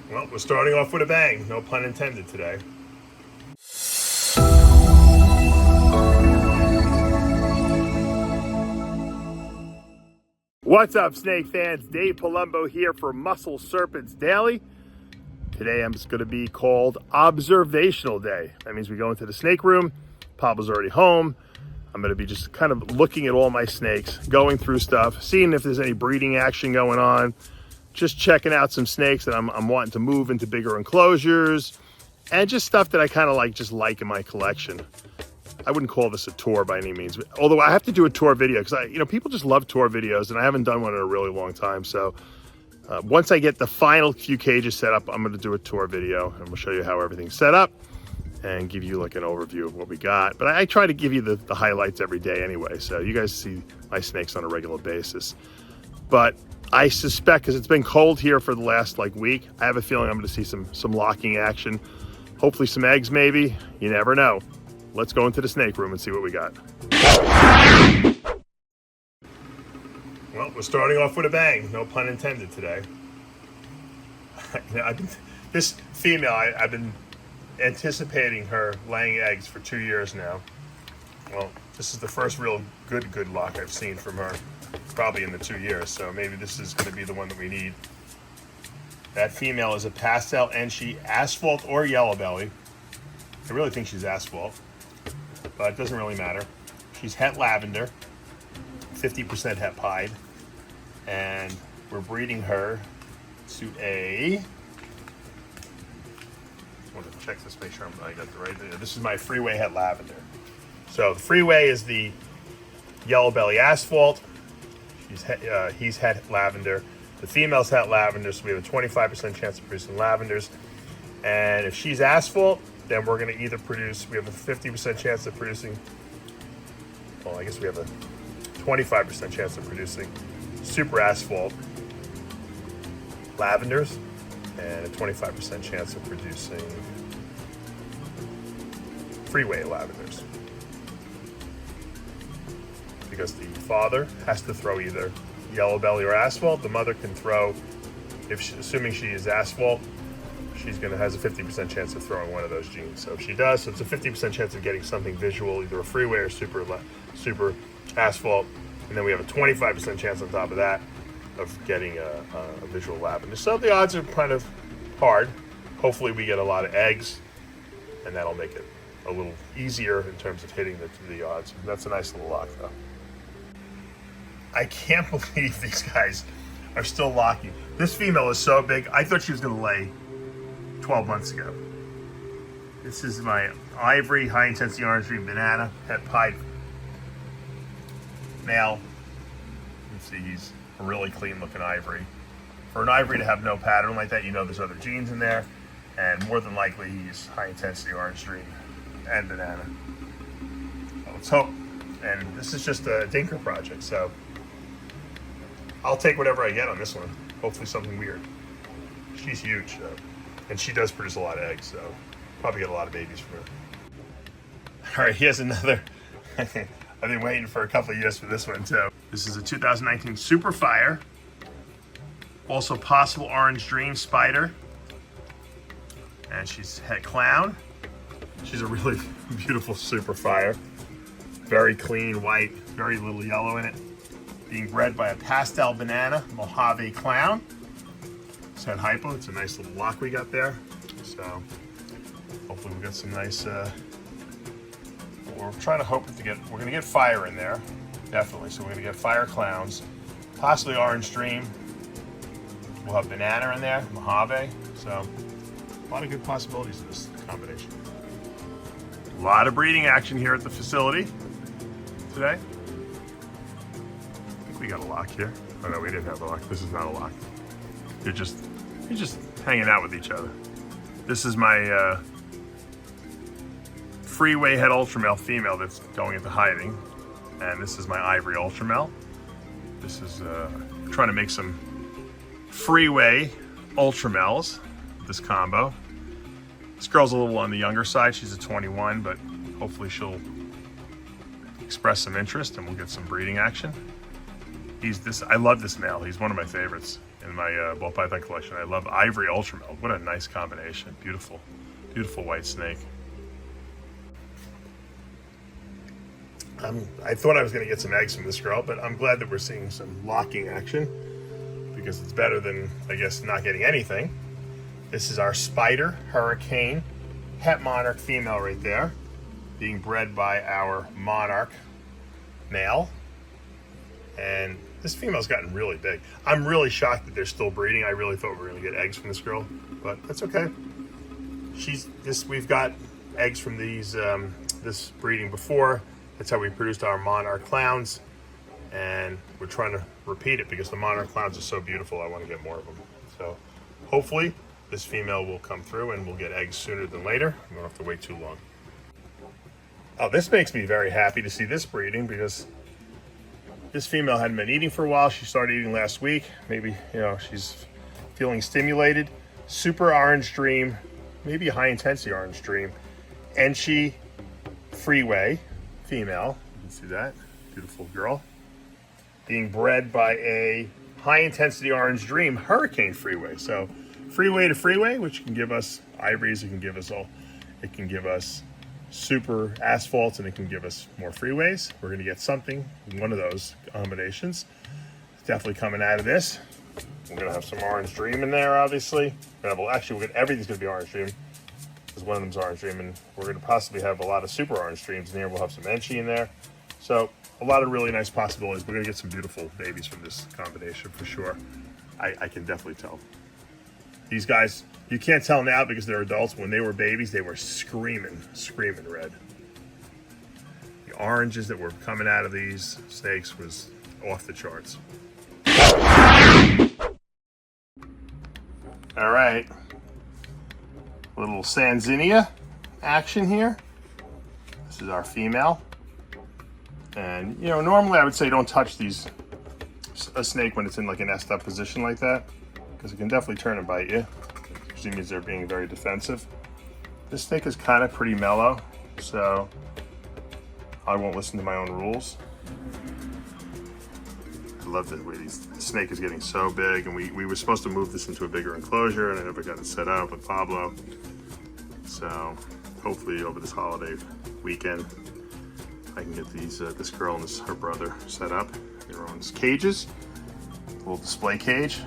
Well, we're starting off with a bang, no pun intended today. What's up, snake fans? Dave Palumbo here for Muscle Serpents Daily. Today I'm just going to be called Observational Day. That means we go into the snake room. Pablo's already home. I'm going to be just kind of looking at all my snakes, going through stuff, seeing if there's any breeding action going on, just checking out some snakes that I'm wanting to move into bigger enclosures, and just stuff that I kind of like in my collection. I wouldn't call this a tour by any means, although I have to do a tour video because people just love tour videos, and I haven't done one in a really long time. So once I get the final few cages set up, I'm going to do a tour video, and we'll show you how everything's set up and give you like an overview of what we got. But I try to give you the highlights every day anyway, so you guys see my snakes on a regular basis. But I suspect, because it's been cold here for the last week, I have a feeling I'm going to see some locking action. Hopefully some eggs maybe. You never know. Let's go into the snake room and see what we got. Well, we're starting off with a bang. No pun intended today. This female, I've been anticipating her laying eggs for 2 years now. Well, this is the first real good lock I've seen from her, probably in the 2 years, so maybe this is going to be the one that we need. That female is a pastel Enchi asphalt or yellow belly. I really think she's asphalt, but it doesn't really matter. She's het lavender, 50% het pied, and we're breeding her to a, I want to check this, make sure I got the right, this is my freeway het lavender. So the freeway is the yellow belly asphalt. He's het lavender. The female's het lavender, so we have a 25% chance of producing lavenders. And if she's asphalt, then we're going to either produce, we have a 50% chance of producing, well, I guess we have a 25% chance of producing super asphalt lavenders, and a 25% chance of producing freeway lavenders. Because the father has to throw either yellow belly or asphalt. The mother can throw, assuming she is asphalt, she's has a 50% chance of throwing one of those genes. So if she does, so it's a 50% chance of getting something visual, either a freeway or super asphalt. And then we have a 25% chance on top of that of getting a visual lavender. So the odds are kind of hard. Hopefully we get a lot of eggs, and that'll make it a little easier in terms of hitting the odds. That's a nice little lock though. I can't believe these guys are still locking. This female is so big. I thought she was going to lay 12 months ago. This is my ivory, high intensity orange green banana, het pied male. You can see he's a really clean looking ivory. For an ivory to have no pattern like that, there's other genes in there, and more than likely he's high intensity orange green and banana. So let's hope. And this is just a dinker project, so I'll take whatever I get on this one. Hopefully something weird. She's huge though, and she does produce a lot of eggs, so probably get a lot of babies from her. All right, here's another. I've been waiting for a couple of years for this one too. This is a 2019 Super Fire. Also possible orange dream spider. And she's het clown. She's a really beautiful Super Fire. Very clean white, very little yellow in it. Being bred by a pastel banana Mojave clown. It's het hypo. It's a nice little lock we got there. So hopefully we got some nice. We're trying to hope to get. We're going to get fire in there, definitely. So we're going to get fire clowns, possibly orange dream. We'll have banana in there, Mojave. So a lot of good possibilities in this combination. A lot of breeding action here at the facility today. I think we got a lock here. Oh no, we didn't have a lock. This is not a lock. You're just hanging out with each other. This is my freeway het ultra male female that's going into hiding, and this is my ivory ultra male. This is trying to make some freeway ultra males. This combo. This girl's a little on the younger side. She's a 21, but hopefully she'll express some interest and we'll get some breeding action. I love this male. He's one of my favorites. in my ball python collection. I love ivory ultra milk. What a nice combination. Beautiful, beautiful white snake. I thought I was going to get some eggs from this girl, but I'm glad that we're seeing some locking action because it's better than, I guess, not getting anything. This is our spider hurricane het monarch female right there, being bred by our monarch male. And this female's gotten really big. I'm really shocked that they're still breeding. I really thought we were going to get eggs from this girl, but that's okay. We've got eggs from these this breeding before. That's how we produced our monarch clowns, and we're trying to repeat it because the monarch clowns are so beautiful. I want to get more of them. So hopefully this female will come through and we'll get eggs sooner than later. We don't have to wait too long. Oh, this makes me very happy to see this breeding because this female hadn't been eating for a while. She started eating last week. Maybe, she's feeling stimulated. Super orange dream, maybe a high intensity orange dream. Enchi freeway female, you can see that, beautiful girl, being bred by a high intensity orange dream hurricane freeway. So freeway to freeway, which can give us ivories, it can give us super asphalts, and it can give us more freeways. We're going to get something, one of those combinations. It's definitely coming out of this. We're going to have some orange dream in there, obviously. Everything's going to be orange dream. One of them's orange dream, and we're going to possibly have a lot of super orange dreams in here. We'll have some enchi in there, so a lot of really nice possibilities. We're going to get some beautiful babies from this combination for sure. I can definitely tell. These guys, you can't tell now because they're adults. When they were babies, they were screaming red. The oranges that were coming out of these snakes was off the charts. All right. A little anzinia action here. This is our female. And, normally I would say don't touch a snake when it's in like an essed up position like that, because it can definitely turn and bite you. It usually means they're being very defensive. This snake is kind of pretty mellow, so I won't listen to my own rules. I love the way the snake is getting so big, and we were supposed to move this into a bigger enclosure, and I never got it set up with Pablo. So hopefully over this holiday weekend, I can get this girl and her brother set up their own cages, a little display cage.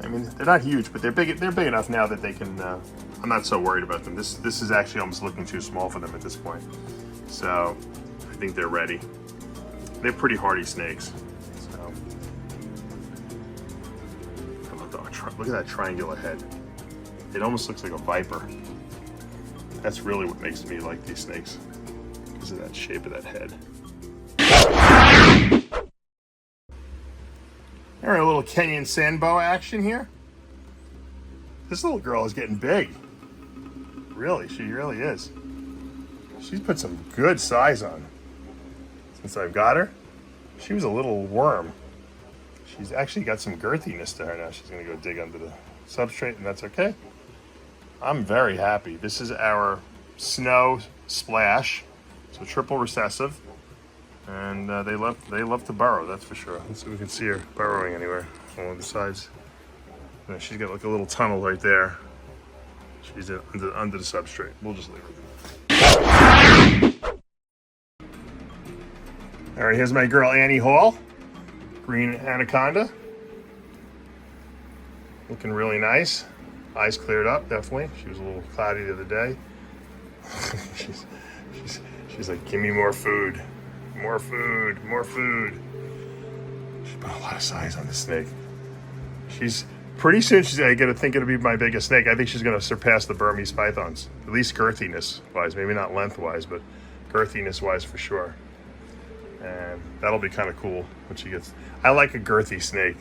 I mean, they're not huge, but they're big enough now that they can. I'm not so worried about them. This is actually almost looking too small for them at this point. So I think they're ready. They're pretty hardy snakes. So look at that triangular head. It almost looks like a viper. That's really what makes me like these snakes, because of that shape of that head. All right, a little Kenyan Sand Boa action here. This little girl is getting big. Really, she really is. She's put some good size on since I've got her. She was a little worm. She's actually got some girthiness to her now. She's gonna go dig under the substrate, and that's okay. I'm very happy. This is our snow splash, so triple recessive, and they love to burrow. That's for sure. Let's see if we can see her burrowing anywhere along the sides. She's got like a little tunnel right there. She's under the substrate. We'll just leave her. All right, here's my girl Annie Hall, green anaconda, looking really nice. Eyes cleared up, definitely. She was a little cloudy the other day. she's like, give me more food, more food, more food. She put a lot of size on this snake. She's pretty soon. I gotta think it'll be my biggest snake. I think she's gonna surpass the Burmese pythons, at least girthiness wise. Maybe not lengthwise, but girthiness wise for sure. And that'll be kind of cool when she gets. I like a girthy snake.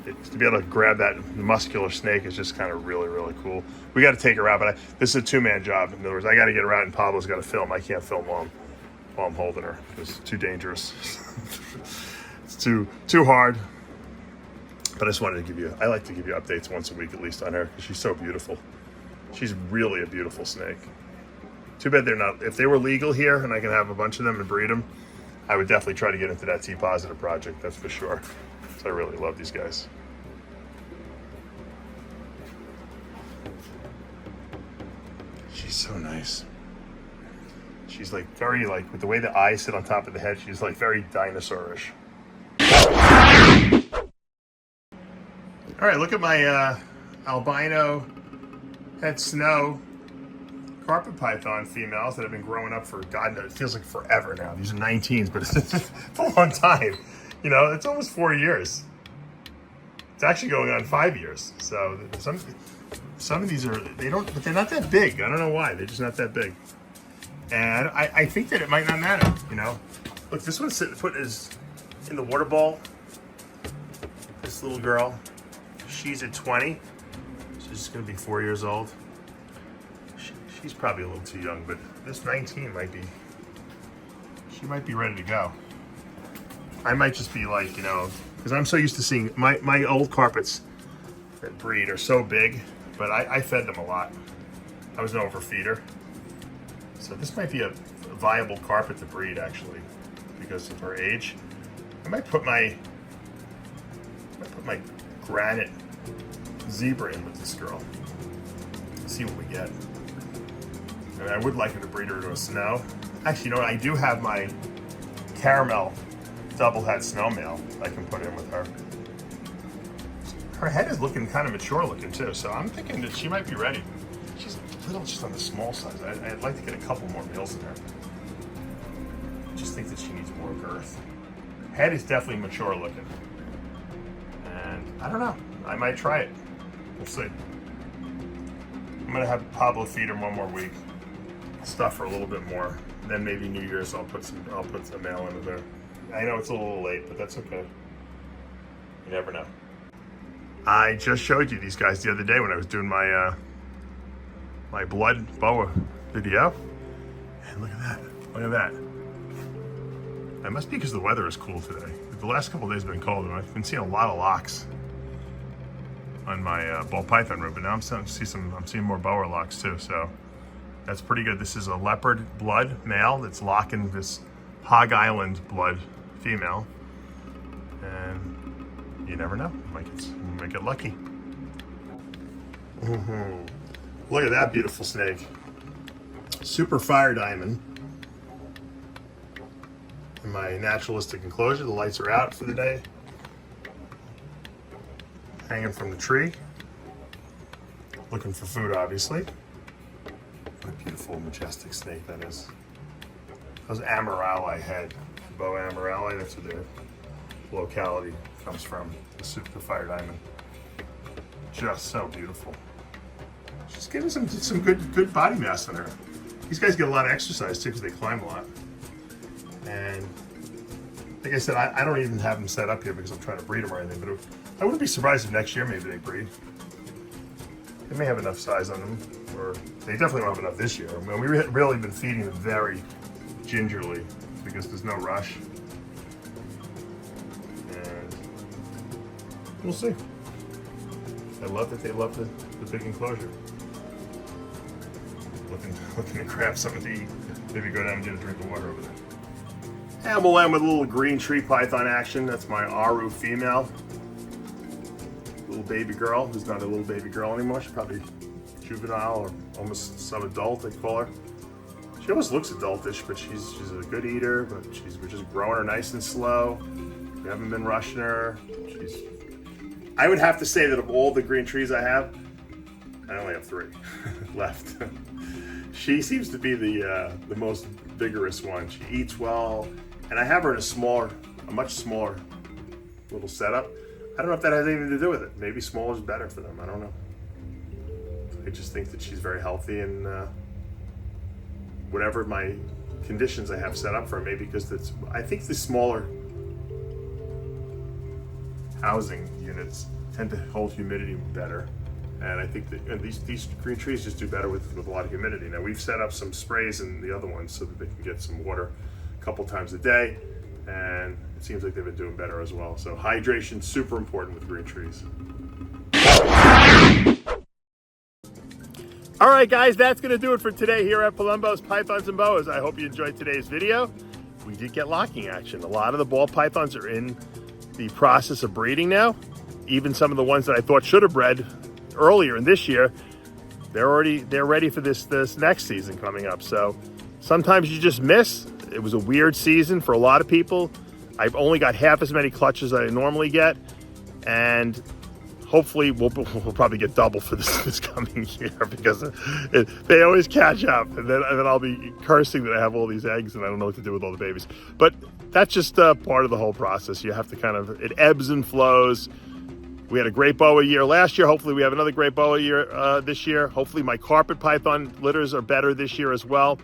To be able to grab that muscular snake is just kind of really, really cool. We got to take her out, but this is a two-man job. In other words, I got to get her out, and Pablo's got to film. I can't film while I'm holding her. It's too dangerous. It's too hard. But I just wanted to I like to give you updates once a week at least on her, because she's so beautiful. She's really a beautiful snake. Too bad they're not. If they were legal here and I can have a bunch of them and breed them, I would definitely try to get into that T-positive project, that's for sure. I really love these guys. She's so nice. She's like very, like, with the way the eyes sit on top of the head, she's like very dinosaurish. All right, look at my albino het snow carpet python females that have been growing up for, God knows, it feels like forever now. These are 19s, but it's a long time. You know, it's almost 4 years. It's actually going on 5 years. So some of these are, but they're not that big. I don't know why, they're just not that big. And I think that it might not matter, you know. Look, this one's put is in the water bowl. This little girl, she's at 20. She's gonna be 4 years old. She's probably a little too young, but this 19 might be, she might be ready to go. I might just be like, you know, because I'm so used to seeing, my old carpets that breed are so big, but I fed them a lot. I was an overfeeder. So this might be a viable carpet to breed, actually, because of her age. I might put my granite zebra in with this girl. See what we get. And I would like her to breed her to a snow. Actually, you know what? I do have my caramel double head snow male I can put in with her. Her head is looking kind of mature looking too, so I'm thinking that she might be ready. She's a little just on the small size. I'd like to get a couple more males in her. I just think that she needs more girth. Head is definitely mature looking. And I don't know, I might try it. We'll see. I'm gonna have Pablo feed her one more week, stuff her a little bit more. And then maybe New Year's I'll put a male in there. I know it's a little late, but that's okay. You never know. I just showed you these guys the other day when I was doing my my blood boa video. And look at that, look at that. It must be because the weather is cool today. The last couple of days have been cold, and I've been seeing a lot of locks on my ball python room, but now I'm starting to see I'm seeing more boa locks too, so that's pretty good. This is a leopard blood male that's locking this Hog Island blood female, and you never know, you might get lucky. Look at that beautiful snake. Super fire diamond. In my naturalistic enclosure, the lights are out for the day. Hanging from the tree. Looking for food, obviously. What a beautiful, majestic snake that is. Those Amarali head. Boa Amarali, that's where their locality comes from. The super fire diamond. Just so beautiful. Just giving some good body mass on her. These guys get a lot of exercise too because they climb a lot. And like I said, I don't even have them set up here because I'm trying to breed them or anything, but I wouldn't be surprised if next year maybe they breed. They may have enough size on them, or they definitely don't have enough this year. I mean, we've really been feeding them very gingerly because there's no rush. And we'll see. I love that they love the big enclosure. Looking to grab something to eat. Maybe go down and get a drink of water over there. And we'll end with a little green tree python action. That's my Aru female. Little baby girl, who's not a little baby girl anymore. She's probably juvenile or almost sub-adult, they call her. She almost looks adultish, but she's a good eater, but we're just growing her nice and slow. We haven't been rushing her. I would have to say that of all the green trees I have, I only have 3 left. She seems to be the most vigorous one. She eats well, and I have her in a much smaller little setup. I don't know if that has anything to do with it. Maybe smaller is better for them. I don't know. I just think that she's very healthy, and whatever my conditions I have set up for her, maybe because I think the smaller housing units tend to hold humidity better. And I think that these green trees just do better with a lot of humidity. Now we've set up some sprays in the other ones so that they can get some water a couple times a day. And it seems like they've been doing better as well. So hydration, super important with green trees. All right, guys, that's gonna do it for today here at Palumbo's Pythons and Boas. I hope you enjoyed today's video. We did get locking action. A lot of the ball pythons are in the process of breeding now. Even some of the ones that I thought should have bred earlier in this year, they're ready for this next season coming up. So sometimes you just miss. It was a weird season for a lot of people. I've only got half as many clutches that I normally get, and hopefully we'll probably get double for this coming year, because they always catch up, and then I'll be cursing that I have all these eggs and I don't know what to do with all the babies. But that's just part of the whole process. You have to it ebbs and flows. We had a great boa year last year. Hopefully we have another great boa year this year. Hopefully my carpet python litters are better this year as well.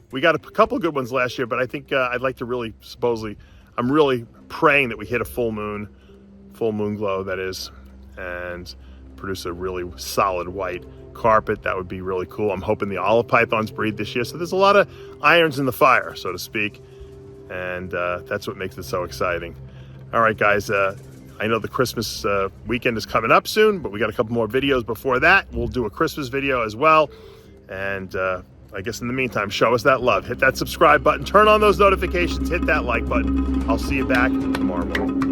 We got a couple good ones last year, but I think I'd like to I'm really praying that we hit a full moon glow, that is, and produce a really solid white carpet. That would be really cool. I'm hoping the olive pythons breed this year. So there's a lot of irons in the fire, so to speak. And that's what makes it so exciting. All right, guys, I know the Christmas weekend is coming up soon, but we got a couple more videos before that. We'll do a Christmas video as well. And I guess in the meantime, show us that love. Hit that subscribe button, turn on those notifications, hit that like button. I'll see you back tomorrow morning.